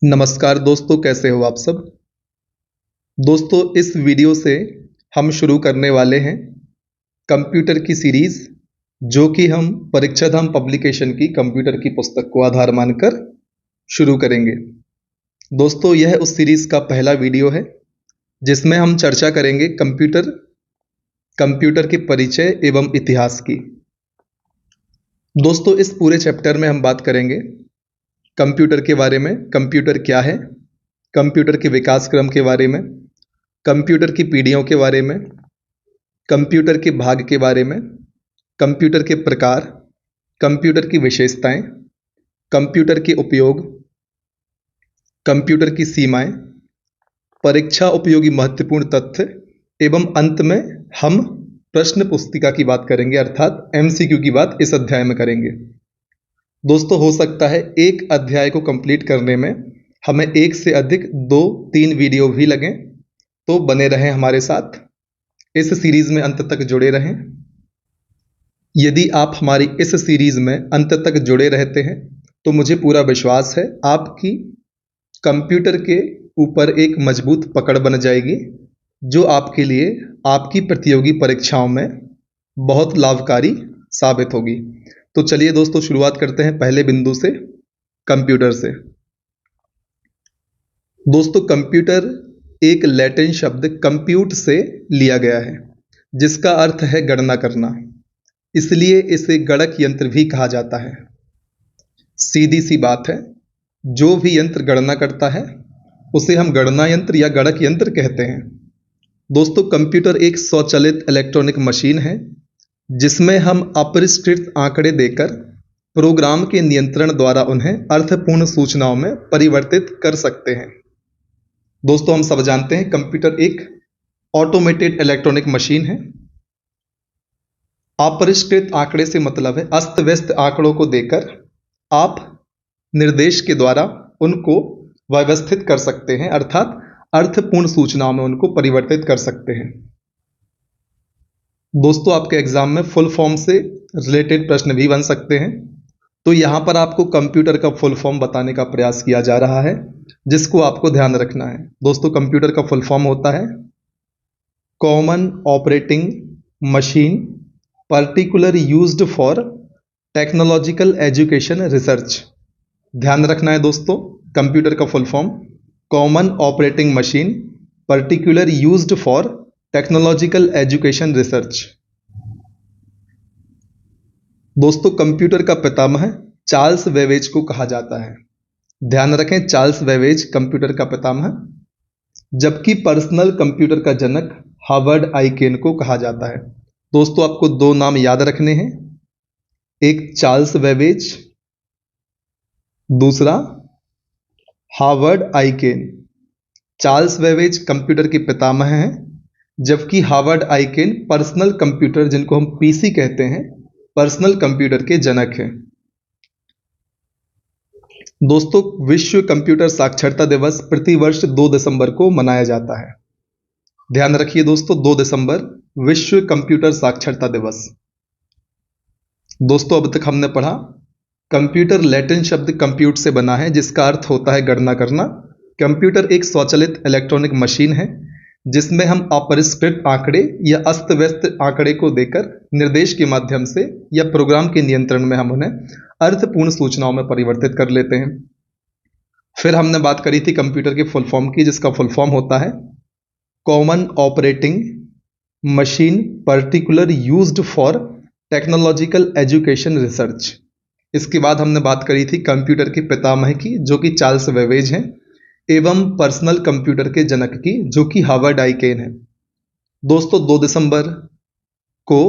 नमस्कार दोस्तों, कैसे हो आप सब। दोस्तों, इस वीडियो से हम शुरू करने वाले हैं कंप्यूटर की सीरीज़, जो कि हम परीक्षाधाम पब्लिकेशन की कंप्यूटर की पुस्तक को आधार मानकर शुरू करेंगे। दोस्तों, यह उस सीरीज़ का पहला वीडियो है जिसमें हम चर्चा करेंगे कंप्यूटर के परिचय एवं इतिहास की। दोस्तों, इस पूरे चैप्टर में हम बात करेंगे कंप्यूटर के बारे में, कंप्यूटर क्या है, कंप्यूटर के विकास क्रम के बारे में, कंप्यूटर की पीढ़ियों के बारे में, कंप्यूटर के भाग के बारे में, कंप्यूटर के प्रकार, कंप्यूटर की विशेषताएं, कंप्यूटर के उपयोग, कंप्यूटर की सीमाएं, परीक्षा उपयोगी महत्वपूर्ण तथ्य एवं अंत में हम प्रश्न पुस्तिका की बात करेंगे, अर्थात एमसीक्यू की बात इस अध्याय में करेंगे। दोस्तों, हो सकता है एक अध्याय को कंप्लीट करने में हमें एक से अधिक 2-3 वीडियो भी लगें, तो बने रहें हमारे साथ, इस सीरीज में अंत तक जुड़े रहें। यदि आप हमारी इस सीरीज में अंत तक जुड़े रहते हैं तो मुझे पूरा विश्वास है आपकी कंप्यूटर के ऊपर एक मजबूत पकड़ बन जाएगी, जो आपके लिए आपकी प्रतियोगी परीक्षाओं में बहुत लाभकारी साबित होगी। तो चलिए दोस्तों, शुरुआत करते हैं पहले बिंदु से, कंप्यूटर से। दोस्तों, कंप्यूटर एक लैटिन शब्द कंप्यूट से लिया गया है, जिसका अर्थ है गणना करना। इसलिए इसे गणक यंत्र भी कहा जाता है। सीधी सी बात है, जो भी यंत्र गणना करता है उसे हम गणना यंत्र या गणक यंत्र कहते हैं। दोस्तों, कंप्यूटर एक स्वचालित इलेक्ट्रॉनिक मशीन है जिसमें हम अपरिष्कृत आंकड़े देकर प्रोग्राम के नियंत्रण द्वारा उन्हें अर्थपूर्ण सूचनाओं में परिवर्तित कर सकते हैं। दोस्तों, हम सब जानते हैं कंप्यूटर एक ऑटोमेटेड इलेक्ट्रॉनिक मशीन है। अपरिष्कृत आंकड़े से मतलब है अस्त व्यस्त आंकड़ों को देकर आप निर्देश के द्वारा उनको व्यवस्थित कर सकते हैं, अर्थात अर्थपूर्ण सूचनाओं में उनको परिवर्तित कर सकते हैं। दोस्तों, आपके एग्जाम में फुल फॉर्म से रिलेटेड प्रश्न भी बन सकते हैं, तो यहाँ पर आपको कंप्यूटर का फुल फॉर्म बताने का प्रयास किया जा रहा है, जिसको आपको ध्यान रखना है। दोस्तों, कंप्यूटर का फुल फॉर्म होता है common operating machine particular used for technological education research. ध्यान रखना है दोस्तों, कंप्यूटर का full form common operating machine particular used for technological education research. दोस्तों, कंप्यूटर का पितामह चार्ल्स बेबेज को कहा जाता है। ध्यान रखें, चार्ल्स बेबेज कंप्यूटर का पितामह, जबकि पर्सनल कंप्यूटर का जनक हार्वर्ड आइकेन को कहा जाता है। दोस्तों, आपको 2 नाम याद रखने हैं, एक चार्ल्स बेबेज, दूसरा Harvard Aiken. Charles Babbage computer के पितामह हैं, जबकि हार्वर्ड आइकेन पर्सनल कंप्यूटर, जिनको हम पीसी कहते हैं, पर्सनल कंप्यूटर के जनक हैं। दोस्तों, विश्व कंप्यूटर साक्षरता दिवस प्रतिवर्ष 2 दिसंबर को मनाया जाता है। ध्यान रखिए दोस्तों, 2 दिसंबर विश्व कंप्यूटर साक्षरता दिवस। दोस्तों, अब तक हमने पढ़ा कंप्यूटर लैटिन शब्द कंप्यूट से बना है, जिसका अर्थ होता है गणना करना। कंप्यूटर एक स्वचालित इलेक्ट्रॉनिक मशीन है जिसमें हम अपरिष्कृत आंकड़े या अस्त व्यस्त आंकड़े को देकर निर्देश के माध्यम से या प्रोग्राम के नियंत्रण में हम उन्हें अर्थपूर्ण सूचनाओं में परिवर्तित कर लेते हैं। फिर हमने बात करी थी कंप्यूटर के फुल फॉर्म की, जिसका फुल फॉर्म होता है common operating machine particular used for technological education research. इसके बाद हमने बात करी थी कंप्यूटर के पितामह की, जो कि चार्ल्स बेबेज हैं, एवं पर्सनल कंप्यूटर के जनक की, जो कि हार्वर्ड आइकेन है। दोस्तों, 2 दिसंबर को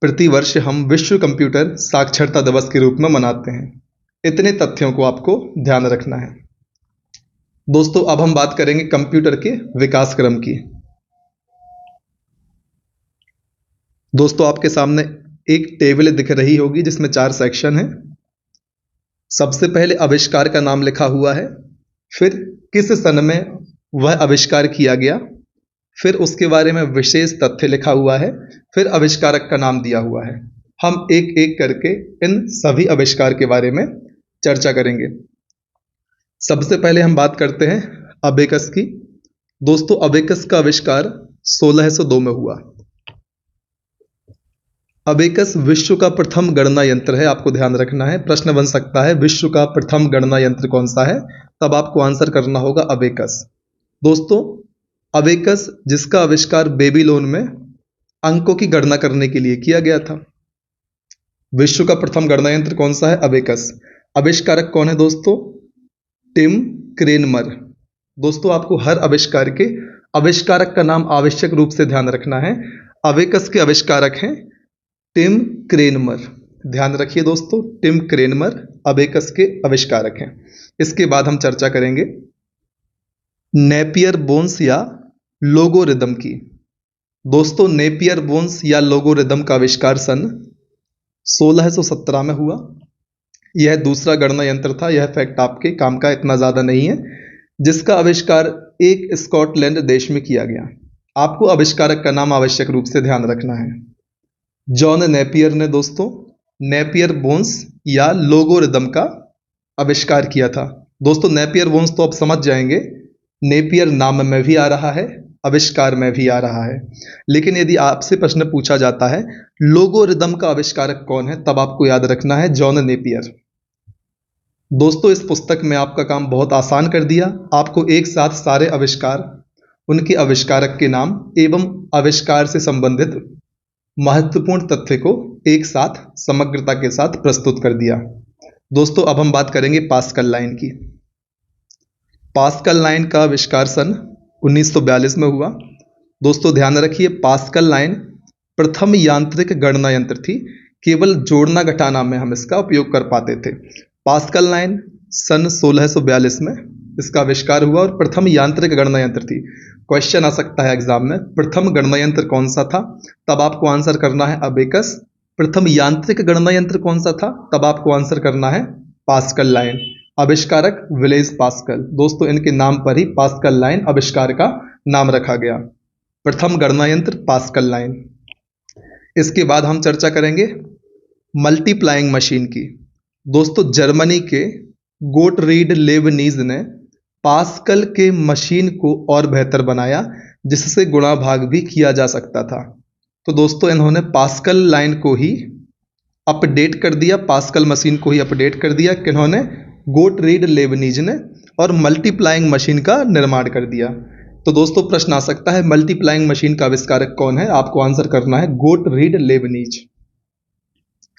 प्रतिवर्ष हम विश्व कंप्यूटर साक्षरता दिवस के रूप में मनाते हैं। इतने तथ्यों को आपको ध्यान रखना है। दोस्तों, अब हम बात करेंगे कंप्यूटर के विकास क्रम की। दोस्तों, आपके सामने एक टेबल दिख रही होगी जिसमें 4 सेक्शन हैं। सबसे पहले आविष्कार का नाम लिखा हुआ है, फिर किस सन में वह आविष्कार किया गया, फिर उसके बारे में विशेष तथ्य लिखा हुआ है, फिर आविष्कारक का नाम दिया हुआ है। हम एक एक करके इन सभी आविष्कार के बारे में चर्चा करेंगे। सबसे पहले हम बात करते हैं अबेकस की। दोस्तों अबेकस का आविष्कार 1602 में हुआ। अबेकस विश्व का प्रथम गणना यंत्र है, आपको ध्यान रखना है। प्रश्न बन सकता है विश्व का प्रथम गणना यंत्र कौन सा है, तब आपको आंसर करना होगा अबेकस। दोस्तों अबेकस जिसका आविष्कार बेबीलोन में अंकों की गणना करने के लिए किया गया था। विश्व का प्रथम गणना यंत्र कौन सा है, अबेकस। आविष्कारक कौन है दोस्तों, टिम क्रेनमर। दोस्तों आपको हर आविष्कार के आविष्कारक का नाम आवश्यक रूप से ध्यान रखना है। अबेकस के आविष्कारक हैं टिम क्रेनमर, ध्यान रखिए दोस्तों, टिम क्रेनमर अबेकस के आविष्कारक हैं। इसके बाद हम चर्चा करेंगे नेपियर बोन्स या लोगोरिदम की। दोस्तों नेपियर बोन्स या लोगोरिदम का आविष्कार सन 1617 में हुआ। यह दूसरा गणना यंत्र था। यह फैक्ट आपके काम का इतना ज़्यादा नहीं है, जिसका आविष्कार एक स्कॉटलैंड देश में किया गया। आपको आविष्कारक का नाम आवश्यक रूप से ध्यान रखना है। जॉन नेपियर ने दोस्तों नेपियर बोन्स या लोगोरिदम का आविष्कार किया था। दोस्तों नेपियर बोन्स तो आप समझ जाएंगे, नेपियर नाम में भी आ रहा है, आविष्कार में भी आ रहा है। लेकिन यदि आपसे प्रश्न पूछा जाता है लोगोरिदम का आविष्कारक कौन है, तब आपको याद रखना है जॉन नेपियर। दोस्तों इस पुस्तक में आपका काम बहुत आसान कर दिया। आपको एक साथ सारे आविष्कार, उनके आविष्कारक के नाम एवं आविष्कार से संबंधित महत्वपूर्ण तथ्य को एक साथ समग्रता के साथ प्रस्तुत कर दिया। दोस्तों अब हम बात करेंगे पास्कल लाइन की। पास्कल लाइन का आविष्कार सन 1942 में हुआ। दोस्तों ध्यान रखिए पास्कल लाइन प्रथम यांत्रिक गणना यंत्र थी। केवल जोड़ना घटाना में हम इसका उपयोग कर पाते थे। पास्कल लाइन सन 1642 में इसका आविष्कार हुआ और प्रथम यांत्रिक गणना यंत्र थी। क्वेश्चन आ सकता है एग्जाम में, प्रथम गणना यंत्र कौन सा था, तब आपको आंसर करना है अबेकस। प्रथम यांत्रिक गणना यंत्र कौन सा था, तब आपको आंसर करना है पास्कल लाइन। आविष्कारक विलेज पास्कल। दोस्तों इनके नाम पर ही पास्कल लाइन आविष्कार का नाम रखा गया। प्रथम गणना यंत्र पास्कल लाइन। इसके बाद हम चर्चा करेंगे मल्टीप्लाइंग मशीन की। दोस्तों जर्मनी के गोटरीड लेबनीज ने पास्कल के मशीन को और बेहतर बनाया, जिससे गुणा भाग भी किया जा सकता था। तो दोस्तों इन्होंने पास्कल लाइन को ही अपडेट कर दिया, पास्कल मशीन को ही अपडेट कर दिया किन्होंने, गोटरीड लेबनीज ने, और मल्टीप्लाइंग मशीन का निर्माण कर दिया। तो दोस्तों प्रश्न आ सकता है मल्टीप्लाइंग मशीन का आविष्कारक कौन है, आपको आंसर करना है गोटरीड लेबनीज।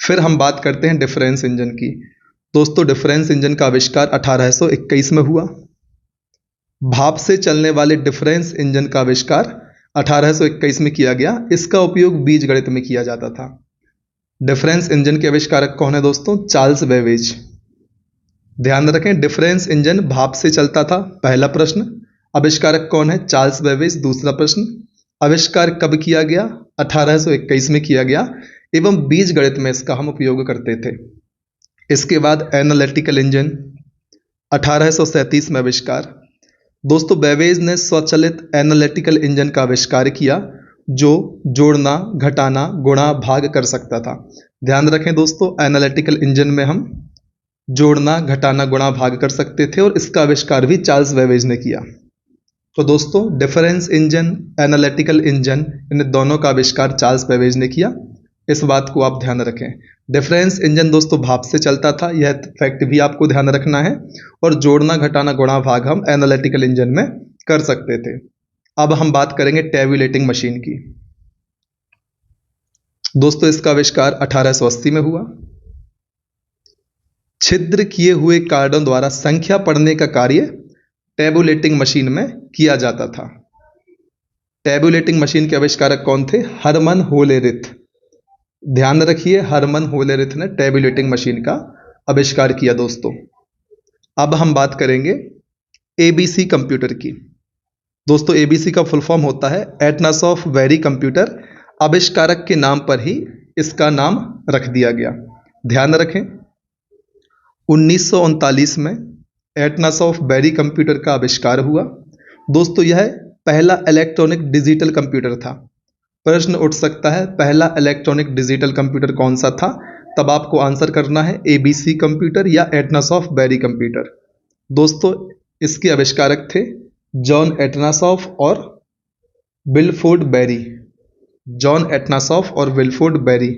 फिर हम बात करते हैं डिफरेंस इंजन की। दोस्तों डिफरेंस इंजन का आविष्कार 1821 में हुआ। भाप से चलने वाले डिफरेंस इंजन का आविष्कार 1821 में किया गया। इसका उपयोग बीजगणित में किया जाता था। डिफरेंस इंजन के आविष्कारक कौन है दोस्तों, चार्ल्स बेबेज। ध्यान रखें डिफरेंस इंजन भाप से चलता था, पहला प्रश्न। आविष्कारक कौन है, चार्ल्स बेबेज, दूसरा प्रश्न। आविष्कार कब किया गया, 1821 में किया गया, एवं बीजगणित में इसका हम उपयोग करते थे। इसके बाद एनालिटिकल इंजन 1837 में आविष्कार। दोस्तों बेबेज ने स्वचालित एनालिटिकल इंजन का आविष्कार किया, जो जोड़ना घटाना गुणा भाग कर सकता था। ध्यान रखें दोस्तों एनालिटिकल इंजन में हम जोड़ना घटाना गुणा भाग कर सकते थे, और इसका आविष्कार भी चार्ल्स बेबेज ने किया। तो दोस्तों डिफरेंस इंजन, एनालिटिकल इंजन, इन दोनों का आविष्कार चार्ल्स बेबेज ने किया। इस बात को आप ध्यान रखें। डिफरेंस इंजन दोस्तों भाप से चलता था, यह फैक्ट भी आपको ध्यान रखना है, और जोड़ना घटाना गुणा भाग हम एनालिटिकल इंजन में कर सकते थे। अब हम बात करेंगे टेबुलेटिंग मशीन की। दोस्तों इसका आविष्कार 1880 में हुआ। छिद्र किए हुए कार्डों द्वारा संख्या पढ़ने का कार्य टेबुलेटिंग मशीन में किया जाता था। टेबुलेटिंग मशीन के आविष्कारक कौन थे, हरमन होलेरिथ। ध्यान रखिए हरमन होलेरिथ ने टेबुलेटिंग मशीन का आविष्कार किया। दोस्तों अब हम बात करेंगे एबीसी कंप्यूटर की। दोस्तों एबीसी का फुल फॉर्म होता है एटनस ऑफ वेरी कंप्यूटर। आविष्कारक के नाम पर ही इसका नाम रख दिया गया। ध्यान रखें 1939 में एटनस ऑफ वेरी कंप्यूटर का आविष्कार हुआ। दोस्तों यह पहला इलेक्ट्रॉनिक डिजिटल कंप्यूटर था। प्रश्न उठ सकता है पहला इलेक्ट्रॉनिक डिजिटल कंप्यूटर कौन सा था, तब आपको आंसर करना है एबीसी कंप्यूटर या एटनस ऑफ वेरी कंप्यूटर। दोस्तों इसके आविष्कारक थे जॉन एटनासॉफ और विल्फ्रेड बेरी। जॉन एटनासॉफ और विल्फ्रेड बेरी।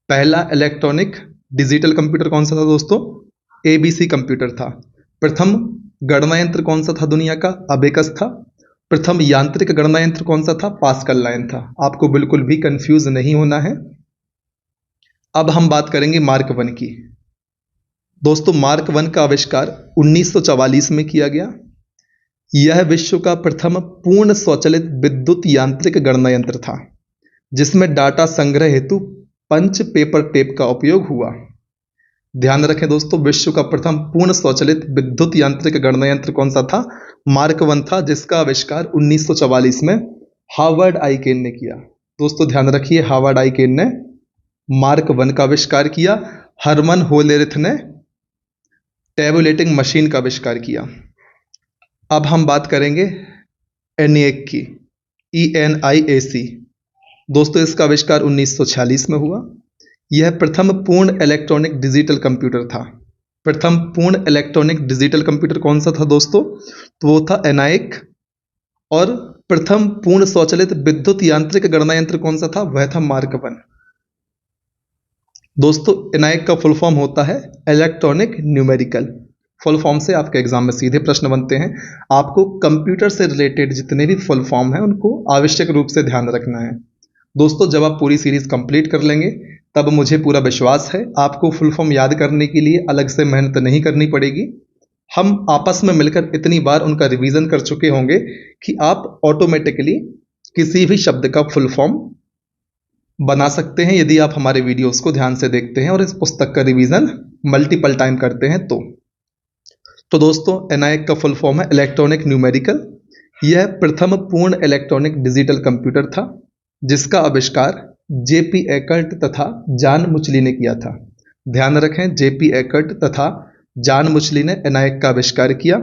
पहला इलेक्ट्रॉनिक डिजिटल कंप्यूटर कौन सा था दोस्तों? एबीसी कंप्यूटर था। प्रथम गणना यंत्र कौन सा था दुनिया का? अबेकस था। प्रथम यांत्रिक गणना यंत्र कौन सा था? पास्कल लाइन था। आपको बिल्कुल भी कंफ्यूज नहीं होना है। अब हम बात करेंगे मार्क वन की। दोस्तों मार्क वन का आविष्कार 1944 में किया गया। यह विश्व का प्रथम पूर्ण स्वचालित विद्युत यांत्रिक गणना यंत्र था जिसमें डाटा संग्रह हेतु पंच पेपर टेप का उपयोग हुआ। ध्यान रखें दोस्तों, विश्व का प्रथम पूर्ण स्वचालित विद्युत यांत्रिक गणना यंत्र कौन सा था? मार्क वन था, जिसका आविष्कार 1944 में हार्वर्ड आइकेन ने किया। दोस्तों ध्यान रखिए, हार्वर्ड आइकेन ने मार्क वन का आविष्कार किया। हरमन होलेरिथ ने टैबुलेटिंग मशीन का आविष्कार किया। अब हम बात करेंगे एनिएक की, ENIAC। दोस्तों इसका आविष्कार 1946 में हुआ। यह प्रथम पूर्ण इलेक्ट्रॉनिक डिजिटल कंप्यूटर था। प्रथम पूर्ण इलेक्ट्रॉनिक डिजिटल कंप्यूटर कौन सा था दोस्तों? तो वो था एनाइक। और प्रथम पूर्ण स्वचालित विद्युत यांत्रिक गणना यंत्र कौन सा था? वह था मार्क वन। दोस्तों एनाइक का फुल फॉर्म होता है इलेक्ट्रॉनिक न्यूमेरिकल। फुल फॉर्म से आपके एग्जाम में सीधे प्रश्न बनते हैं। आपको कंप्यूटर से रिलेटेड जितने भी फुल फॉर्म हैं उनको आवश्यक रूप से ध्यान रखना है। दोस्तों जब आप पूरी सीरीज कंप्लीट कर लेंगे तब मुझे पूरा विश्वास है आपको फुल फॉर्म याद करने के लिए अलग से मेहनत नहीं करनी पड़ेगी। हम आपस में मिलकर इतनी बार उनका रिवीजन कर चुके होंगे कि आप ऑटोमेटिकली किसी भी शब्द का फुल फॉर्म बना सकते हैं यदि आप हमारे वीडियोस को ध्यान से देखते हैं और इस पुस्तक का रिवीजन मल्टीपल टाइम करते हैं तो दोस्तों एनाइक का फुल फॉर्म है इलेक्ट्रॉनिक न्यूमेरिकल। यह प्रथम पूर्ण इलेक्ट्रॉनिक डिजिटल कंप्यूटर था जिसका आविष्कार JP एकर्ट तथा जॉन मुचली ने किया था। ध्यान रखें, JP एकर्ट तथा जॉन मुचली ने एनाइक का आविष्कार किया।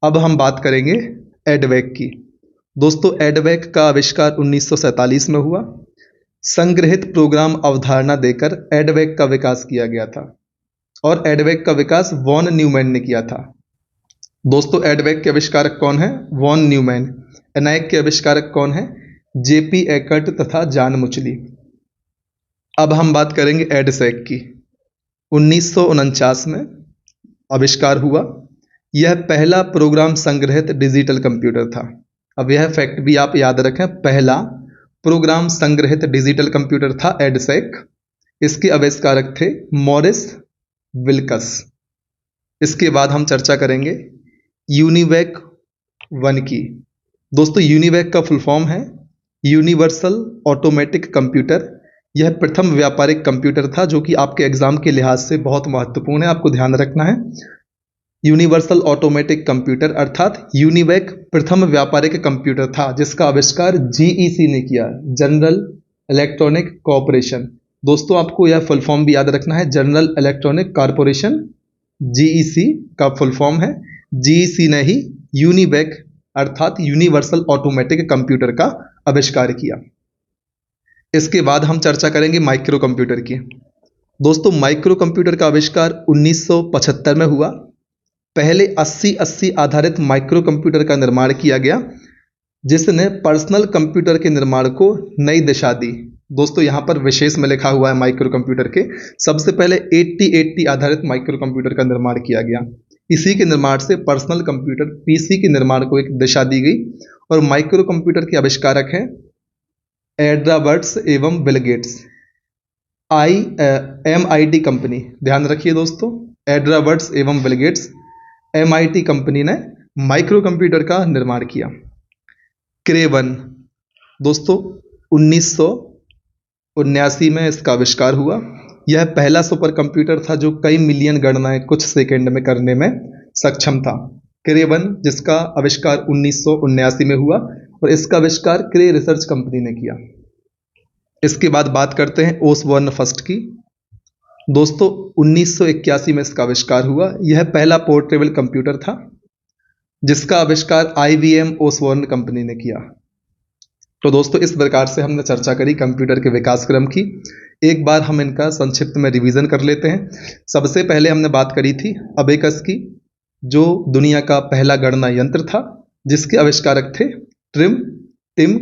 अब हम बात करेंगे एडवेक की। दोस्तों एडवेक का आविष्कार 1947 में हुआ। संग्रहित प्रोग्राम अवधारणा देकर एडवेक का विकास किया गया था और एडवेक का विकास वॉन न्यूमैन ने किया था। दोस्तों एडवेक के आविष्कारक कौन है? Von Neumann. एनाइक के आविष्कारक कौन है? JP एकर्ट तथा जॉन मुचली। अब हम बात करेंगे एडसेक की। 1949 में आविष्कार हुआ। यह पहला प्रोग्राम संग्रहित डिजिटल कंप्यूटर था। अब यह फैक्ट भी आप याद रखें, पहला प्रोग्राम संग्रहित डिजिटल कंप्यूटर था एडसेक। इसके आविष्कारक थे मॉरिस विल्कस। इसके बाद हम चर्चा करेंगे यूनिवैक वन की। दोस्तों यूनिवैक का फुल फॉर्म है यूनिवर्सल ऑटोमेटिक कंप्यूटर। यह प्रथम व्यापारिक कंप्यूटर था जो कि आपके एग्जाम के लिहाज से बहुत महत्वपूर्ण है, आपको ध्यान रखना है। यूनिवर्सल ऑटोमेटिक कंप्यूटर अर्थात यूनिवैक प्रथम व्यापारिक कंप्यूटर था जिसका आविष्कार GEC ने किया, जनरल इलेक्ट्रॉनिक कॉरपोरेशन। दोस्तों आपको यह फुल फॉर्म भी याद रखना है, जनरल इलेक्ट्रॉनिक कॉरपोरेशन GEC का फुल फॉर्म है। GEC ने ही यूनिवैक अर्थात यूनिवर्सल ऑटोमेटिक कंप्यूटर का आविष्कार किया। इसके बाद हम चर्चा करेंगे माइक्रो कंप्यूटर की। दोस्तों माइक्रो कंप्यूटर का आविष्कार 1975 में हुआ। पहले 80-80 आधारित माइक्रो कंप्यूटर का निर्माण किया गया जिसने पर्सनल कंप्यूटर के निर्माण को नई दिशा दी। दोस्तों यहाँ पर विशेष में लिखा हुआ है माइक्रो कंप्यूटर के, सबसे पहले 80-80 आधारित माइक्रो कंप्यूटर का निर्माण किया गया। इसी के निर्माण से पर्सनल कंप्यूटर PC के निर्माण को एक दिशा दी गई और माइक्रो कंप्यूटर के आविष्कारक हैं एड्रावर्ड्स एवं बिल गेट्स। MIT कंपनी, ध्यान रखिए दोस्तों, एड्रावर्ड्स एवं बिल गेट्स MIT कंपनी ने माइक्रो कंप्यूटर का निर्माण किया। क्रेवन, दोस्तों 1979 में इसका आविष्कार हुआ। यह पहला सुपर कंप्यूटर था जो कई मिलियन गणनाएं कुछ सेकंड में करने में सक्षम था। क्रेवन जिसका आविष्कार 1979 में हुआ और इसका आविष्कार क्रे रिसर्च कंपनी ने किया। इसके बाद बात करते हैं ओसबॉर्न फर्स्ट की। दोस्तों 1981 में इसका आविष्कार हुआ। यह पहला पोर्टेबल कंप्यूटर था जिसका आविष्कार IBM ओसबॉर्न कंपनी ने किया। तो दोस्तों इस प्रकार से हमने चर्चा करी कंप्यूटर के विकास क्रम की। एक बार हम इनका संक्षिप्त में रिवीजन कर लेते हैं। सबसे पहले हमने बात करी थी अबेकस की। जो दुनिया का पहला गणना यंत्र था, जिसके आविष्कारक थे टिम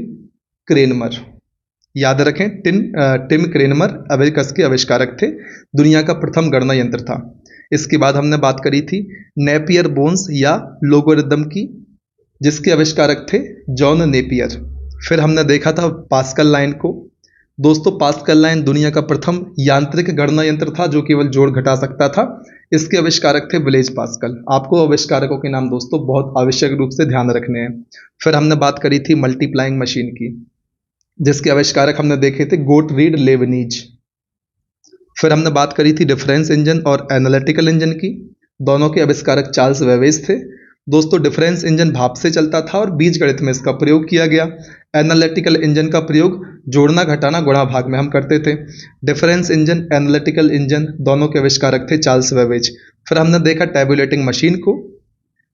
क्रेनमर। याद रखें, टिम क्रेनमर अबेकस के आविष्कारक थे, दुनिया का प्रथम गणना यंत्र था। इसके बाद हमने बात करी थी नेपियर बोन्स या लोगोरिथम की, जिसके आविष्कारक थे जॉन नेपियर। फिर हमने देखा था पास्कल लाइन को। दोस्तों, पास्कल लाइन दुनिया का प्रथम यांत्रिक गणना यंत्र था जो केवल जोड़ घटा सकता था। इसके आविष्कारक थे ब्लेज पास्कल। आपको आविष्कारकों के नाम दोस्तों बहुत आवश्यक रूप से ध्यान रखने हैं। फिर हमने बात करी थी मल्टीप्लाइंग मशीन की, जिसके आविष्कारक हमने देखे थे गोटरीड लेबनीज। फिर हमने बात करी थी डिफरेंस इंजन और एनालिटिकल इंजन की, दोनों के आविष्कारक चार्ल्स वेवेज थे। दोस्तों, डिफरेंस इंजन भाप से चलता था और बीजगणित में इसका प्रयोग किया गया। एनालिटिकल इंजन का प्रयोग जोड़ना घटाना गुणा भाग में हम करते थे। डिफरेंस इंजन, एनालिटिकल इंजन, दोनों के आविष्कारक थे चार्ल्स वेवेज। फिर हमने देखा टैबुलेटिंग मशीन को,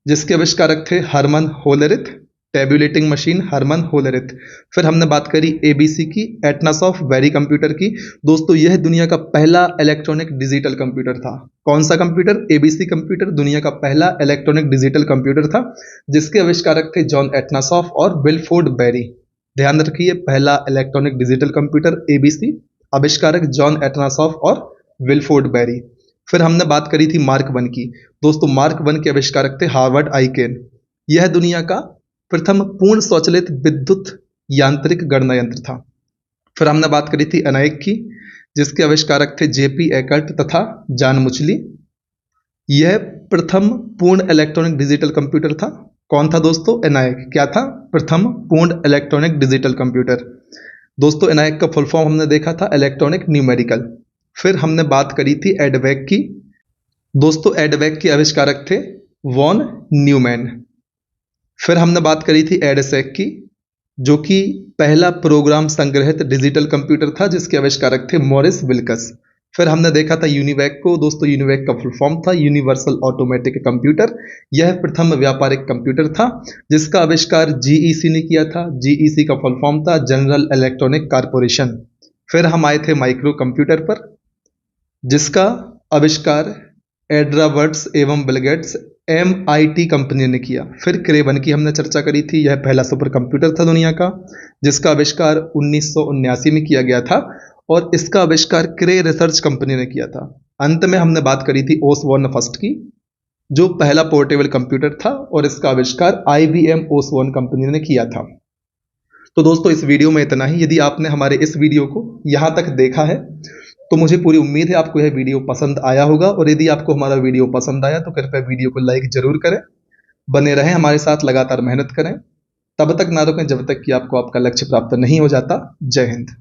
जिसके आविष्कारक थे Herman Hollerith. Tabulating machine Herman Hollerith. फिर हमने बात करी एबीसी की, एटनस ऑफ बेरी कंप्यूटर की। दोस्तों, यह दुनिया का पहला इलेक्ट्रॉनिक डिजिटल कंप्यूटर था। कौन सा कंप्यूटर? एबीसी कंप्यूटर दुनिया का पहला इलेक्ट्रॉनिक डिजिटल कंप्यूटर था, जिसके आविष्कारक थे जॉन एटनासॉफ और विल्फोर्ड बेरी। ध्यान रखिए, पहला इलेक्ट्रॉनिक डिजिटल कंप्यूटर एबीसी, आविष्कारक जॉन एटनासॉफ और विल्फोर्ड बेरी। फिर हमने बात करी थी मार्क 1 की। दोस्तों, मार्क 1 के आविष्कारक थे हार्वर्ड आइकेन। यह दुनिया का प्रथम पूर्ण स्वचालित विद्युत यांत्रिक गणना यंत्र था। फिर हमने बात करी थी एनाइक की, जिसके आविष्कारक थे जेपी एकर्ट तथा जॉन मुचली। यह प्रथम पूर्ण इलेक्ट्रॉनिक डिजिटल कंप्यूटर था। कौन था दोस्तों? एनाइक। क्या था? प्रथम पूर्ण इलेक्ट्रॉनिक डिजिटल कंप्यूटर। दोस्तों, एनाइक का फुल फॉर्म हमने देखा था इलेक्ट्रॉनिक न्यूमेरिकल। फिर हमने बात करी थी एडवेक की। दोस्तों, एडवेक के आविष्कारक थे वॉन न्यूमैन। फिर हमने बात करी थी एडसेक की, जो कि पहला प्रोग्राम संग्रहित डिजिटल कंप्यूटर था, जिसके आविष्कारक थे मॉरिस विल्कस। फिर हमने देखा था यूनिवैक को। दोस्तों, यूनिवैक का फुल फॉर्म था यूनिवर्सल ऑटोमेटिक कंप्यूटर। यह प्रथम व्यापारिक कंप्यूटर था, जिसका आविष्कार जीईसी ने किया था। जीईसी का फुल फॉर्म था जनरल इलेक्ट्रॉनिक कारपोरेशन। फिर हम आए थे माइक्रो कंप्यूटर पर, जिसका आविष्कार एड्रावर्ड्स एवं बिलगेट्स MIT कंपनी ने किया। फिर क्रे 1 की हमने चर्चा करी थी। यह पहला सुपर कंप्यूटर था दुनिया का, जिसका आविष्कार 1979 में किया गया था और इसका आविष्कार क्रे रिसर्च कंपनी ने किया था। अंत में हमने बात करी थी ओसबॉर्न फर्स्ट की, जो पहला पोर्टेबल कंप्यूटर था और इसका आविष्कार IBM ओसबॉर्न कंपनी ने किया था। तो दोस्तों, इस वीडियो में इतना ही। यदि आपने हमारे इस वीडियो को यहाँ तक देखा है तो मुझे पूरी उम्मीद है आपको यह वीडियो पसंद आया होगा, और यदि आपको हमारा वीडियो पसंद आया तो कृपया वीडियो को लाइक जरूर करें। बने रहें हमारे साथ, लगातार मेहनत करें। तब तक ना रुकें जब तक कि आपको आपका लक्ष्य प्राप्त नहीं हो जाता। जय हिंद।